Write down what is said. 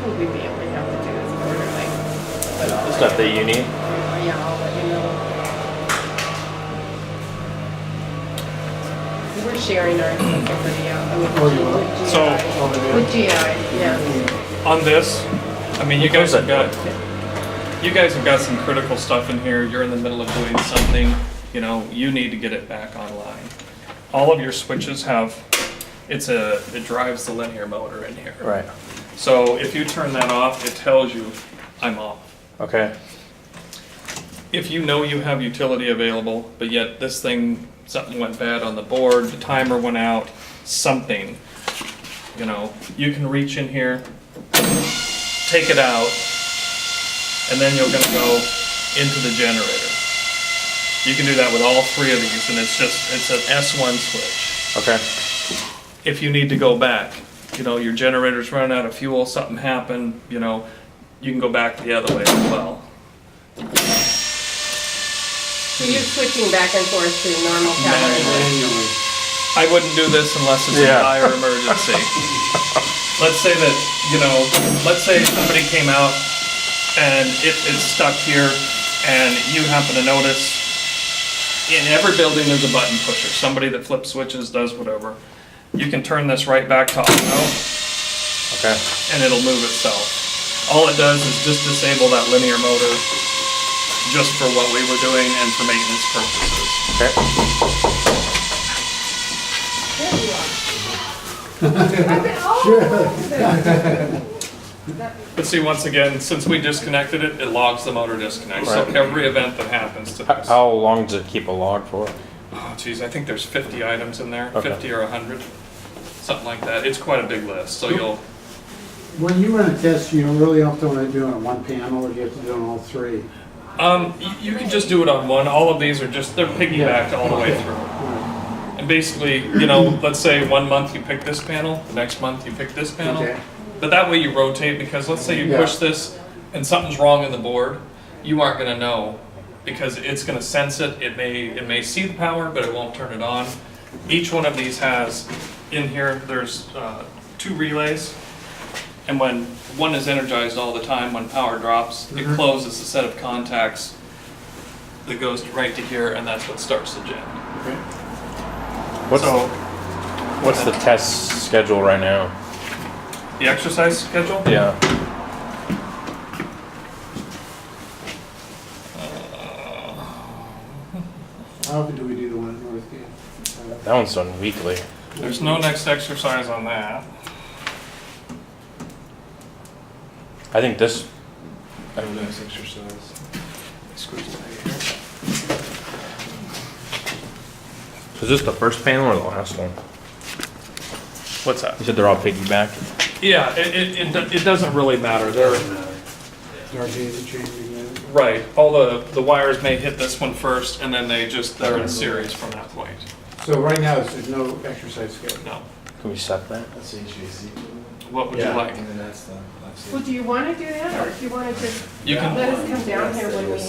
think we'd be able to have to do this quarterly. But The stuff that you need. yeah, I'll let you know. We're sharing our authority out with So- GI. With GI, yeah. On this, I mean, you guys have got some critical stuff in here. You're in the middle of doing something, you know, you need to get it back online. All of your switches have, it drives the linear motor in here. Right. So if you turn that off, it tells you, I'm off. Okay. If you know you have utility available, but yet this thing, something went bad on the board, the timer went out, something, you know, you can reach in here, take it out, and then you're gonna go into the generator. You can do that with all three of these, and it's an S1 switch. Okay. If you need to go back, you know, your generator's running out of fuel, something happened, you know, you can go back the other way as well. So you're switching back and forth to normal power. Manually. I wouldn't do this unless it's Yeah. a dire emergency. Let's say that, you know, let's say somebody came out and it's stuck here and you happen to notice in every building there's a button pusher, somebody that flips switches, does whatever. You can turn this right back to auto Okay. and it'll move itself. All it does is just disable that linear motor just for what we were doing and for maintenance purposes. Okay. There you are. I've been all over this. But see, once again, since we disconnected it, it logs the motor disconnect. So Right. every event that happens to this. How long does it keep a log for? Oh, geez, I think there's 50 items in there, Okay. 50 or 100, something like that. It's quite a big list, so you'll, When you run a test, you really have to only do it on one panel, or you have to do it on all three? you can just do it on one. All of these are just, they're piggybacked all the way Okay. through. Right. And basically, you know, let's say 1 month you pick this panel, the next month you pick this panel. Okay. But that way you rotate, because let's say you Yeah. push this and something's wrong in the board, you aren't gonna know, because it's gonna sense it. It may see the power, but it won't turn it on. Each one of these has, in here, there's 2 relays. And when one is energized all the time, when power drops, it Mhm. closes a set of contacts that goes right to here, and that's what starts the gen. Okay. What's the test schedule right now? The exercise schedule? Yeah. How often do we do the one in Northgate? That one's done weekly. There's no next exercise on that. I think this. Next exercise. Squeeze it right here. Is this the first panel or the last one? What's that? You said they're all piggybacked. Yeah, it doesn't really matter. They're, RG's changing it. right, all the wires may hit this one first, and then they're in series from that point. So right now, there's no exercise schedule. No. Can we set that? That's the HVAC. What would you like? And then that's the. Well, do you want to do that, or do you want to just You can, let us come down here when we have